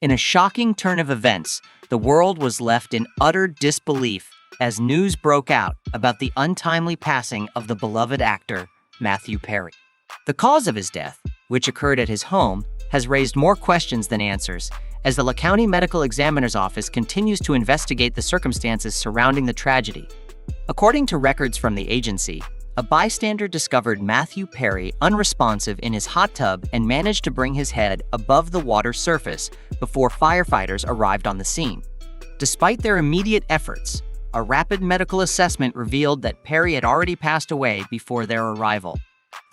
In a shocking turn of events, the world was left in utter disbelief as news broke out about the untimely passing of the beloved actor, Matthew Perry. The cause of his death, which occurred at his home, has raised more questions than answers, as the La County Medical Examiner's Office continues to investigate the circumstances surrounding the tragedy. According to records from the agency, a bystander discovered Matthew Perry unresponsive in his hot tub and managed to bring his head above the water's surface before firefighters arrived on the scene. Despite their immediate efforts, a rapid medical assessment revealed that Perry had already passed away before their arrival.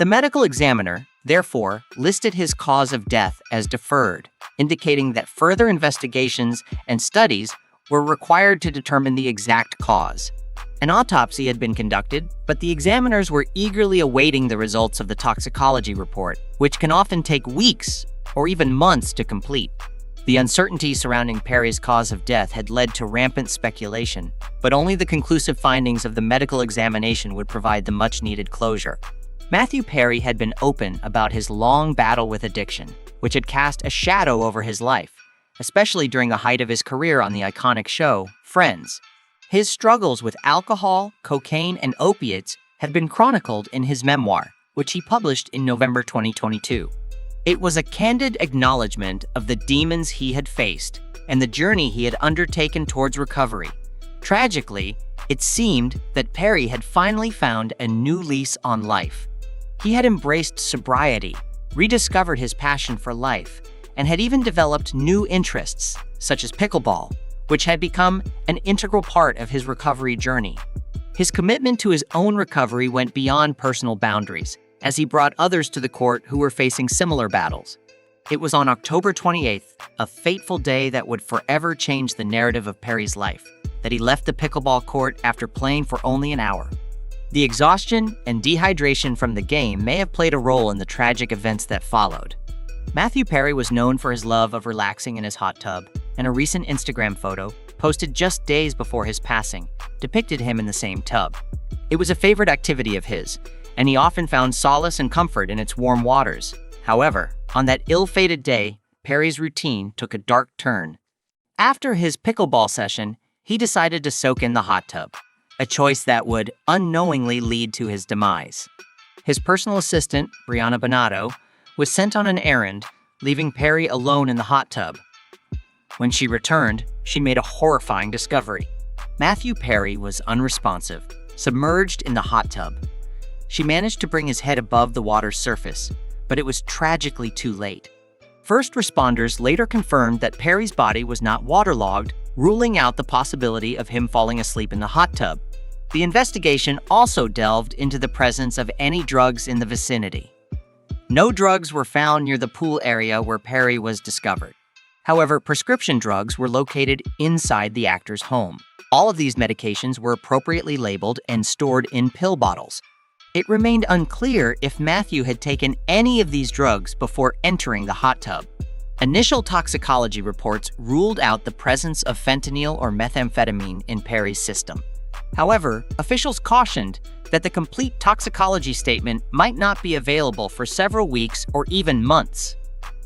The medical examiner, therefore, listed his cause of death as deferred, indicating that further investigations and studies were required to determine the exact cause. An autopsy had been conducted, but the examiners were eagerly awaiting the results of the toxicology report, which can often take weeks or even months to complete. The uncertainty surrounding Perry's cause of death had led to rampant speculation, but only the conclusive findings of the medical examination would provide the much-needed closure. Matthew Perry had been open about his long battle with addiction, which had cast a shadow over his life, especially during the height of his career on the iconic show, Friends. His struggles with alcohol, cocaine, and opiates had been chronicled in his memoir, which he published in November 2022. It was a candid acknowledgement of the demons he had faced and the journey he had undertaken towards recovery. Tragically, it seemed that Perry had finally found a new lease on life. He had embraced sobriety, rediscovered his passion for life, and had even developed new interests, such as pickleball, which had become an integral part of his recovery journey. His commitment to his own recovery went beyond personal boundaries, as he brought others to the court who were facing similar battles. It was on October 28th, a fateful day that would forever change the narrative of Perry's life, that he left the pickleball court after playing for only an hour. The exhaustion and dehydration from the game may have played a role in the tragic events that followed. Matthew Perry was known for his love of relaxing in his hot tub, and a recent Instagram photo, posted just days before his passing, depicted him in the same tub. It was a favorite activity of his, and he often found solace and comfort in its warm waters. However, on that ill-fated day, Perry's routine took a dark turn. After his pickleball session, he decided to soak in the hot tub, a choice that would unknowingly lead to his demise. His personal assistant, Brianna Bonato, was sent on an errand, leaving Perry alone in the hot tub. When she returned, she made a horrifying discovery. Matthew Perry was unresponsive, submerged in the hot tub. She managed to bring his head above the water's surface, but it was tragically too late. First responders later confirmed that Perry's body was not waterlogged, ruling out the possibility of him falling asleep in the hot tub. The investigation also delved into the presence of any drugs in the vicinity. No drugs were found near the pool area where Perry was discovered. However, prescription drugs were located inside the actor's home. All of these medications were appropriately labeled and stored in pill bottles. It remained unclear if Matthew had taken any of these drugs before entering the hot tub. Initial toxicology reports ruled out the presence of fentanyl or methamphetamine in Perry's system. However, officials cautioned that the complete toxicology statement might not be available for several weeks or even months.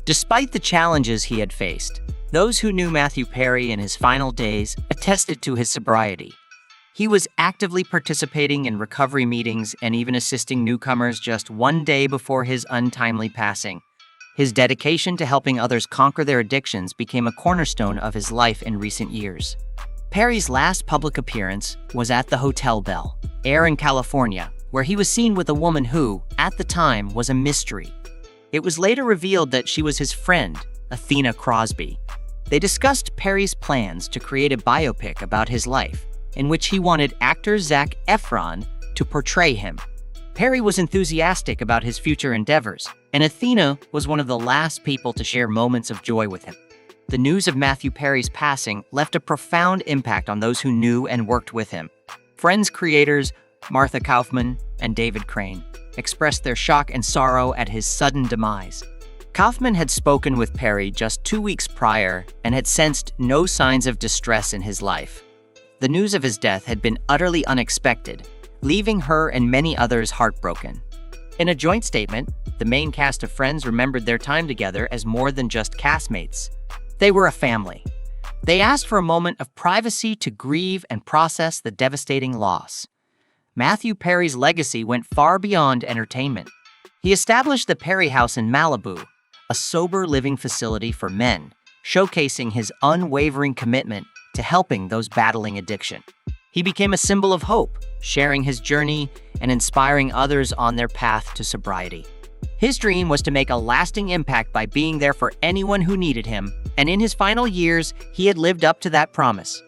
Despite the challenges he had faced, those who knew Matthew Perry in his final days attested to his sobriety. He was actively participating in recovery meetings and even assisting newcomers just one day before his untimely passing. His dedication to helping others conquer their addictions became a cornerstone of his life in recent years. Perry's last public appearance was at the Hotel Bell, in California, where he was seen with a woman who, at the time, was a mystery. It was later revealed that she was his friend, Athena Crosby. They discussed Perry's plans to create a biopic about his life, in which he wanted actor Zac Efron to portray him. Perry was enthusiastic about his future endeavors, and Athena was one of the last people to share moments of joy with him. The news of Matthew Perry's passing left a profound impact on those who knew and worked with him. Friends creators Martha Kaufman and David Crane expressed their shock and sorrow at his sudden demise. Kaufman had spoken with Perry just 2 weeks prior and had sensed no signs of distress in his life. The news of his death had been utterly unexpected, leaving her and many others heartbroken. In a joint statement, the main cast of Friends remembered their time together as more than just castmates. They were a family. They asked for a moment of privacy to grieve and process the devastating loss. Matthew Perry's legacy went far beyond entertainment. He established the Perry House in Malibu, a sober living facility for men, showcasing his unwavering commitment to helping those battling addiction. He became a symbol of hope, sharing his journey and inspiring others on their path to sobriety. His dream was to make a lasting impact by being there for anyone who needed him, and in his final years, he had lived up to that promise.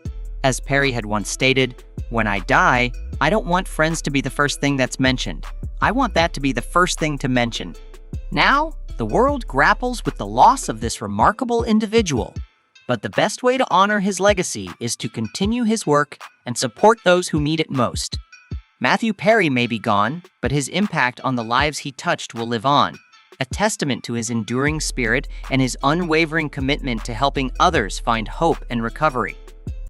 As Perry had once stated, "When I die, I don't want friends to be the first thing that's mentioned. I want that to be the first thing to mention." Now, the world grapples with the loss of this remarkable individual. But the best way to honor his legacy is to continue his work and support those who need it most. Matthew Perry may be gone, but his impact on the lives he touched will live on, a testament to his enduring spirit and his unwavering commitment to helping others find hope and recovery.